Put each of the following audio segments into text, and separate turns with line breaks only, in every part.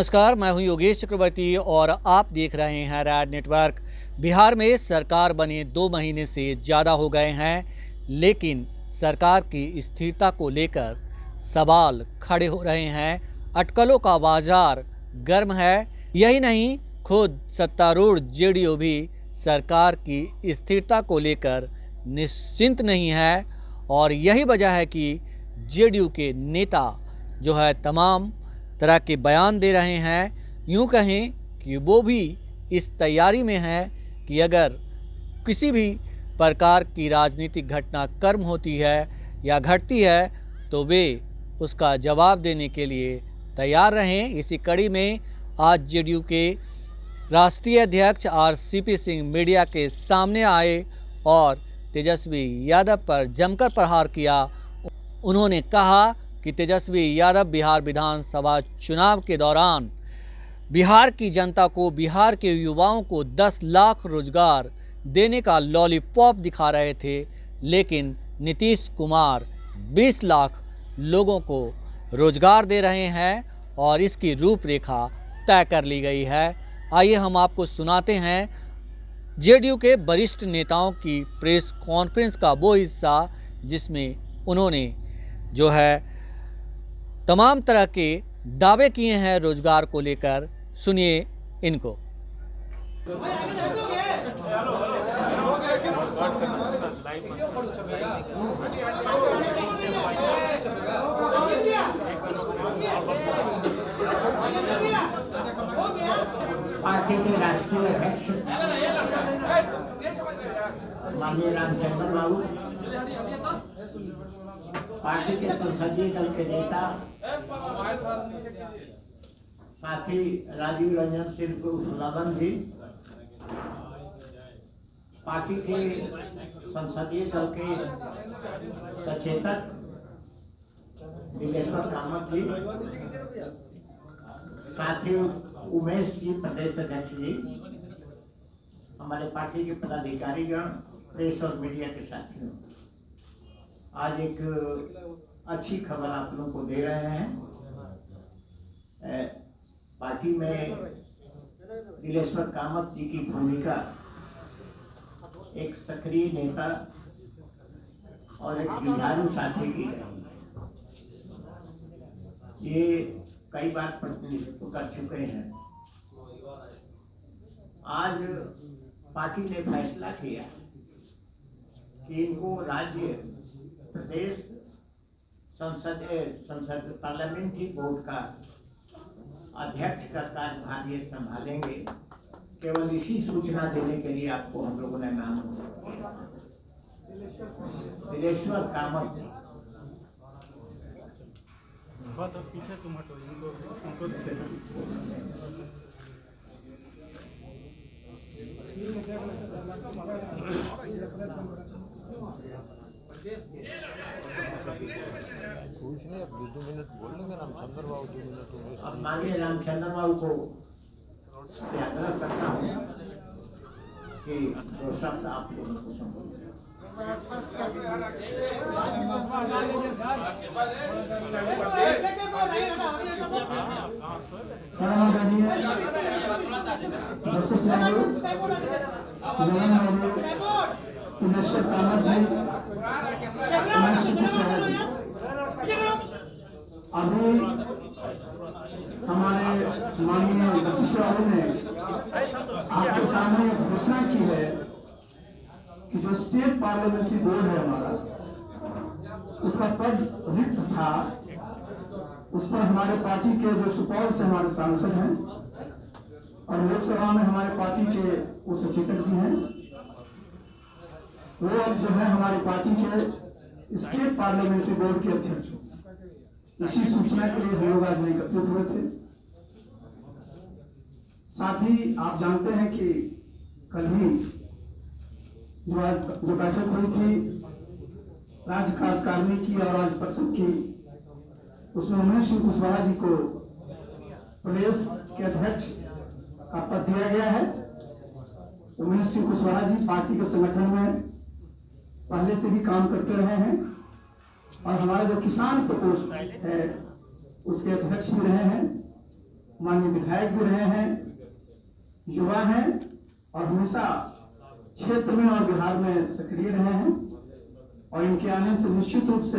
नमस्कार, मैं हूं योगेश चक्रवर्ती और आप देख रहे हैं रैड नेटवर्क। बिहार में सरकार बने 2 महीने से ज़्यादा हो गए हैं, लेकिन सरकार की स्थिरता को लेकर सवाल खड़े हो रहे हैं। अटकलों का बाजार गर्म है। यही नहीं, खुद सत्तारूढ़ जेडीयू भी सरकार की स्थिरता को लेकर निश्चिंत नहीं है और यही वजह है कि जेडीयू के नेता जो है तमाम तरह के बयान दे रहे हैं। यूँ कहें कि वो भी इस तैयारी में हैं कि अगर किसी भी प्रकार की राजनीतिक घटना कर्म होती है या घटती है तो वे उसका जवाब देने के लिए तैयार रहें। इसी कड़ी में आज जेडीयू के राष्ट्रीय अध्यक्ष सीपी सिंह मीडिया के सामने आए और तेजस्वी यादव पर जमकर प्रहार किया। उन्होंने कहा कि तेजस्वी यादव बिहार विधानसभा चुनाव के दौरान बिहार की जनता को, बिहार के युवाओं को 10 लाख रोजगार देने का लॉलीपॉप दिखा रहे थे, लेकिन नीतीश कुमार 20 लाख लोगों को रोजगार दे रहे हैं और इसकी रूपरेखा तय कर ली गई है। आइए हम आपको सुनाते हैं जेडीयू के वरिष्ठ नेताओं की प्रेस कॉन्फ्रेंस का वो हिस्सा जिसमें उन्होंने जो है तमाम तरह के दावे किए हैं रोजगार को लेकर। सुनिए इनको।
पार्टी के राष्ट्रीय अध्यक्ष माननीय रामचंद्र बाबू, पार्टी के संसदीय दल के नेता साथी राजीव रंजन सिंह ललन जी, पार्टी के संसदीय दल के सचेतक दिलेश्वर कामत जी, साथी उमेश जी प्रदेश अध्यक्ष जी, हमारे पार्टी के पदाधिकारीगण, प्रेस और मीडिया के साथियों, आज एक अच्छी खबर आप लोगों को दे रहे हैं। पार्टी में दिलेश्वर कामत जी की भूमिका एक सक्रिय नेता और एक जुझारू साथी की रही। ये कई बार प्रतिनिधित्व कर चुके हैं। आज पार्टी ने फैसला किया कि इनको राज्य, प्रदेश, संसद पार्लियामेंट्री बोर्ड का अध्यक्ष का कार्यभार ये संभालेंगे। केवल इसी सूचना देने के लिए आपको हम लोगों ने नाम किया, दिलेश्वर कामत जी।
पीछे तुम हटो, इनको
कुछ नहीं, अब 2 मिनट बोल लेंगे रामचंद्र बाबू, 2 मिनट।
अब माननीय रामचंद्र बाबू को आग्रह करता हूँ कि 2 शब्द आप लोगों को संबोधित।
दिलेश्वर कामत जी, अभी हमारे माननीय वशिष्ठ बाबू ने आपके सामने घोषणा की है कि जो स्टेट पार्लियामेंट्री बोर्ड है हमारा, उसका पद रिक्त था। उस पर हमारे पार्टी के जो सुपौल से हमारे सांसद हैं और लोकसभा में हमारे पार्टी के वो सचेतक भी हैं, वो अब जो है हमारी पार्टी के स्टेट पार्लियामेंट्री बोर्ड के अध्यक्ष। इसी सूचना के लिए हम लोग आज एकत्रित हुए थे। साथ ही आप जानते हैं कि कल ही जो बैठक हुई थी राज्य कार्यकारिणी की और राज्य परिषद की, उसमें उमेश सिंह कुशवाहा जी को प्रदेश के अध्यक्ष का पद दिया गया है। उमेश सिंह कुशवाहा जी पार्टी के संगठन में पहले से भी काम करते रहे हैं और हमारे जो किसान प्रकोष्ठ है उसके अध्यक्ष भी रहे हैं। माननीय विधायक भी रहे हैं, युवा हैं और हमेशा क्षेत्र में और बिहार में सक्रिय रहे हैं। और इनके आने से निश्चित रूप से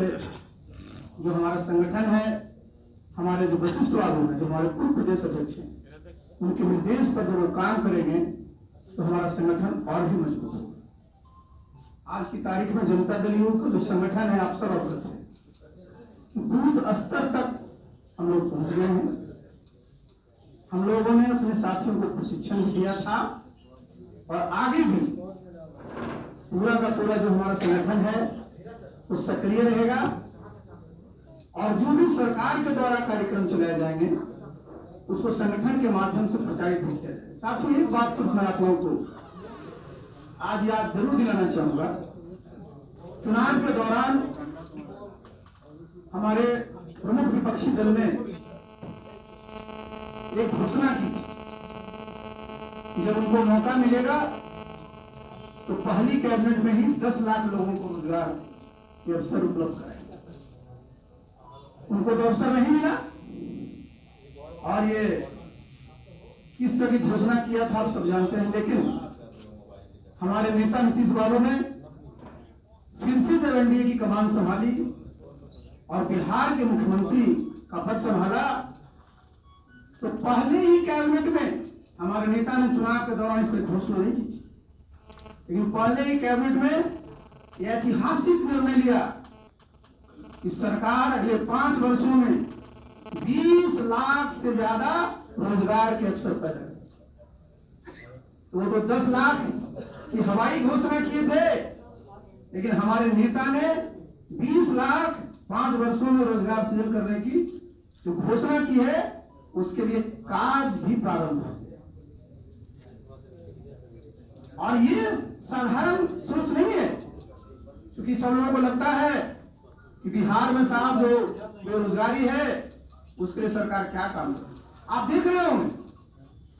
जो हमारा संगठन है, हमारे जो वरिष्ठ बाबू हैं, जो हमारे पूर्व प्रदेश अध्यक्ष हैं, उनके निर्देश पर जब वो काम करेंगे तो हमारा संगठन और भी मजबूत होगा। आज की तारीख में जनता दल यू का जो संगठन है, आप सब अवगत हैं, बूथ स्तर तक हम लोग पहुंच गए हैं। हम लोगों ने अपने साथियों को प्रशिक्षण भी दिया था और आगे भी पूरा का पूरा जो हमारा संगठन है वो सक्रिय रहेगा और जो भी सरकार के द्वारा कार्यक्रम चलाए जाएंगे उसको संगठन के माध्यम से प्रचारित भी किया जाए। साथियों, एक बात सिर्फ मैं आप लोगों को आज याद जरूर दिलाना चाहूंगा। चुनाव के दौरान हमारे प्रमुख विपक्षी दल ने एक घोषणा की कि जब उनको मौका मिलेगा तो पहली कैबिनेट में ही 10 लाख लोगों को रोजगार के अवसर उपलब्ध कराएंगे। उनको तो अवसर नहीं मिला और ये किस तरह की घोषणा किया था आप सब जानते हैं। लेकिन हमारे नेता नीतीश बाबू ने फिर से जब एनडीए की कमान संभाली और बिहार के मुख्यमंत्री का पद संभाला तो पहले ही कैबिनेट में हमारे नेता ने चुनाव के दौरान इस पर घोषणा नहीं की, लेकिन पहले ही कैबिनेट में यह ऐतिहासिक निर्णय लिया कि सरकार अगले 5 वर्षों में 20 लाख से ज्यादा रोजगार के अवसर पैदा करें। तो वो तो 10 लाख की हवाई घोषणा किए थे, लेकिन हमारे नेता ने 20 लाख 5 वर्षों में रोजगार सृजन करने की जो घोषणा की है उसके लिए कार्य भी प्रारंभ है। और ये साधारण सोच नहीं है, क्योंकि सब लोगों को लगता है कि बिहार में साहब जो बेरोजगारी है उसके लिए सरकार क्या काम करे। आप देख रहे होंगे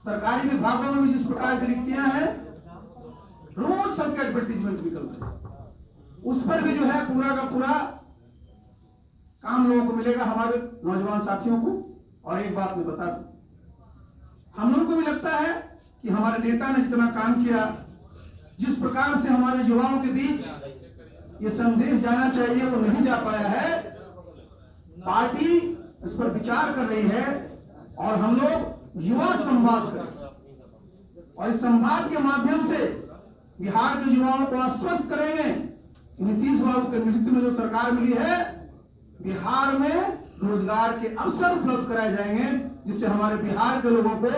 सरकारी विभागों में भी जिस प्रकार की रिक्तियां हैं, रोज सबके एडवर्टीजमेंट निकलते हैं, उस पर भी जो है पूरा का पूरा काम लोगों को मिलेगा, हमारे नौजवान साथियों को। और एक बात मैं बता दूं, हम लोगों को भी लगता है कि हमारे नेता ने जितना काम किया, जिस प्रकार से हमारे युवाओं के बीच ये संदेश जाना चाहिए वो नहीं जा पाया है। पार्टी इस पर विचार कर रही है और हम लोग युवा संवाद करें और इस संवाद के माध्यम से बिहार के युवाओं को आश्वस्त करेंगे। नीतीश बाबू के नेतृत्व में जो सरकार मिली है, बिहार में रोजगार के अवसर उपलब्ध कराए जाएंगे, जिससे हमारे बिहार के लोगों को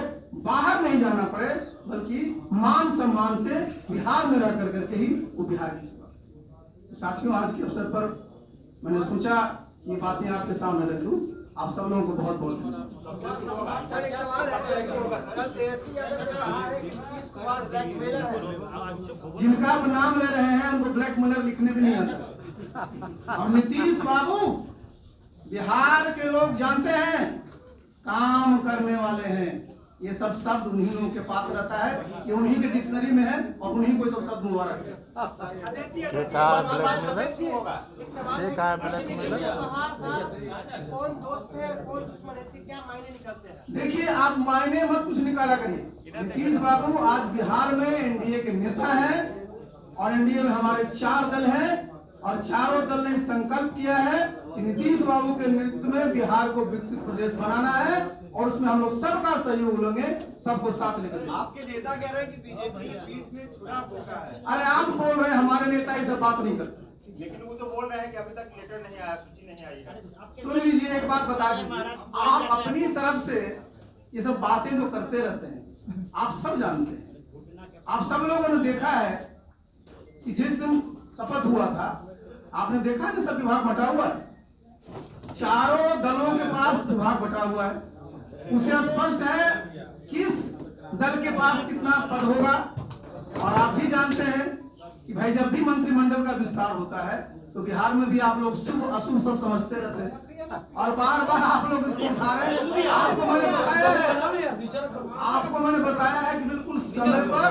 बाहर नहीं जाना पड़े, बल्कि मान सम्मान से बिहार में रह करके ही वो बिहार की सेवा। साथियों, आज के अवसर पर मैंने सोचा ये बातें आपके सामने रख दूं। आप सब लोगों को बहुत बहुत जिनका आप नाम ले रहे हैं उनको ब्लैकमेलर लिखने भी नहीं आता। और नीतीश बाबू बिहार के लोग जानते हैं, काम करने वाले हैं। ये सब शब्द उन्हीं लोगों के पास रहता है, ये उन्हीं के डिक्शनरी में है और उन्हीं को सब शब्द मुबारक है। देखिए, आप मायने मत कुछ निकाला करिए। नीतीश बाबू आज बिहार में एनडीए के नेता हैं और एनडीए में हमारे 4 दल हैं और चारों दल ने संकल्प किया है कि नीतीश बाबू के नेतृत्व में बिहार को विकसित प्रदेश बनाना है और उसमें हम लोग सबका सहयोग लेंगे, सबको साथ लेकर।
आपके नेता कह रहे हैं कि बीजेपी की पीठ में छुरा घोषा है।
अरे आप बोल रहे हैं, हमारे नेता ये सब बात नहीं करते।
लेकिन वो तो बोल रहे हैं कि अभी तक लेटर नहीं आया, सूची नहीं आई है।
सुन लीजिए, एक बात बता दीजिए, आप अपनी तरफ से ये सब बातें जो करते रहते हैं, आप सब जानते हैं। आप सब लोगों ने देखा है कि जिस दिन शपथ हुआ था, आपने देखा है सब विभाग बटा हुआ है, चारों दलों के पास विभाग बटा हुआ है। उसे स्पष्ट है किस दल के पास कितना पद होगा। और आप भी जानते हैं कि भाई जब भी मंत्रिमंडल का विस्तार होता है तो बिहार में भी आप लोग शुभ अशुभ सब समझते रहते हैं और बार बार आप लोग इसको उठा रहे हैं। आपको मैंने बताया है कि बिल्कुल समय पर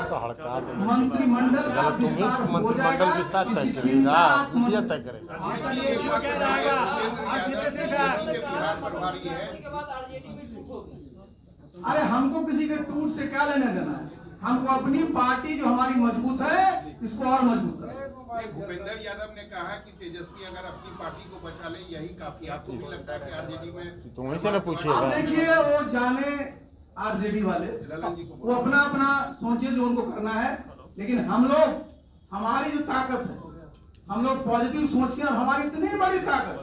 मंत्रिमंडल का विस्तार हो जाएगा,
तय करेगा, मीडिया तय करेगा।
अरे हमको किसी के टूट से क्या लेना देना है? हमको अपनी पार्टी जो हमारी मजबूत है इसको और मजबूत करना है।
भूपेंद्र यादव ने कहा कि तेजस्वी अगर अपनी पार्टी को बचा ले यही काफी। आपको भी लगता है कि आरजेडी में
तो वहीं से ना पूछिए
आप देखिए, वो जाने आरजेडी वाले, वो अपना अपना सोचे जो उनको करना है, लेकिन हम लोग, हमारी जो ताकत है, हम लोग पॉजिटिव सोच के, हमारी इतनी बड़ी ताकत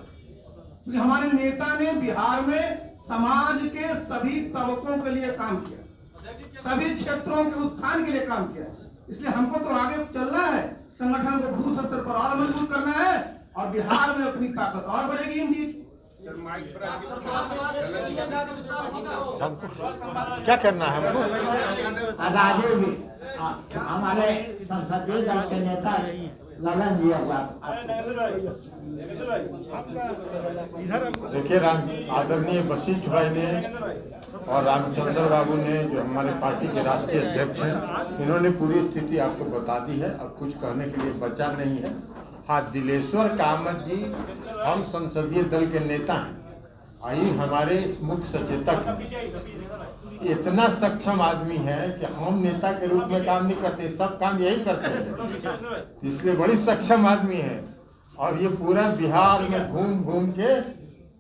क्योंकि हमारे नेता ने बिहार में समाज के सभी तबकों के लिए काम किया, सभी क्षेत्रों के उत्थान के लिए काम किया। इसलिए हमको तो आगे चलना है, संगठन को बूथ स्तर पर और मजबूत करना है और बिहार में अपनी ताकत और बढ़ेगी। इंडिया
क्या करना है हमको?
आगे भी हमारे संसदीय दल के नेता ललन जी
देखिए, आदरणीय वशिष्ठ भाई ने और रामचंद्र बाबू ने, जो हमारे पार्टी के राष्ट्रीय अध्यक्ष हैं, इन्होंने पूरी स्थिति आपको बता दी है। अब कुछ कहने के लिए बचा नहीं है। हाँ, दिलेश्वर कामत जी हम संसदीय दल के नेता हैं, आई हमारे इस मुख्य सचेतक इतना सक्षम आदमी है कि हम नेता के रूप में काम नहीं करते, सब काम यही करते हैं, इसलिए बड़ी सक्षम आदमी है। और ये पूरा बिहार में घूम घूम के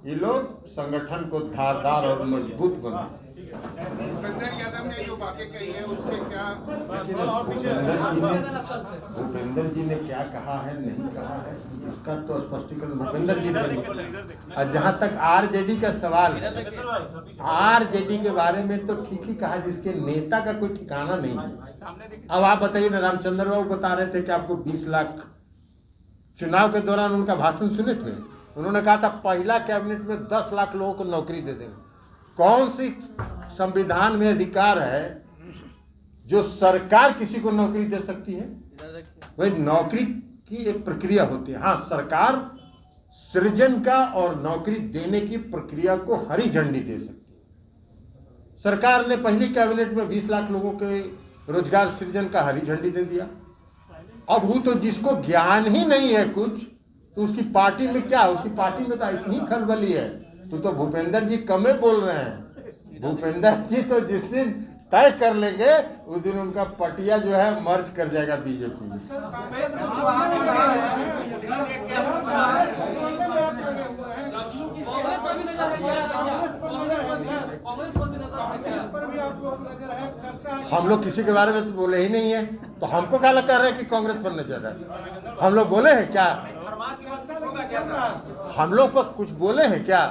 ये लोग संगठन को धारदार और मजबूत बनाए।
भूपेंद्र यादव ने जो बातें कही है उससे क्या
भूपेंद्र जी ने क्या कहा है, नहीं कहा है, इसका तो स्पष्टीकरण भूपेंद्र जी ने। और जहाँ तक आरजेडी का सवाल है, आरजेडी के बारे में तो ठीक ही कहा, जिसके नेता का कोई ठिकाना नहीं है। अब आप बताइए ना, रामचंद्र बाबू बता रहे थे कि आपको 20 लाख, चुनाव के दौरान उनका भाषण सुने थे, उन्होंने कहा था पहला कैबिनेट में 10 लाख लोगों को नौकरी दे देंगे। कौन सी संविधान में अधिकार है जो सरकार किसी को नौकरी दे सकती है? वही नौकरी की एक प्रक्रिया होती है। हाँ, सरकार सृजन का और नौकरी देने की प्रक्रिया को हरी झंडी दे सकती है। सरकार ने पहली कैबिनेट में 20 लाख लोगों के रोजगार सृजन का हरी झंडी दे दिया। अब वो तो जिसको ज्ञान ही नहीं है कुछ, तो उसकी पार्टी में क्या, उसकी पार्टी में तो ऐसी ही खलबली है। तो भूपेंद्र जी कमे बोल रहे हैं। भूपेंद्र जी तो जिस दिन तय कर लेंगे उस दिन उनका पटिया जो है मर्ज कर जाएगा बीजेपी में। हम लोग किसी के बारे में तो बोले ही नहीं है, तो हमको क्या लग रहा है कि कांग्रेस पर नजर है? हम लोग बोले हैं क्या? हम लोग पर कुछ बोले हैं क्या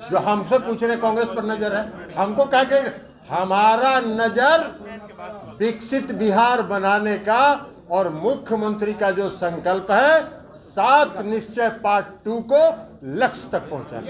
जो हमसे पूछ रहे कांग्रेस पर नजर है? हमको क्या कहें, हमारा नजर विकसित बिहार बनाने का और मुख्यमंत्री का जो संकल्प है 7 निश्चय पार्ट 2 को लक्ष्य तक पहुंचाना।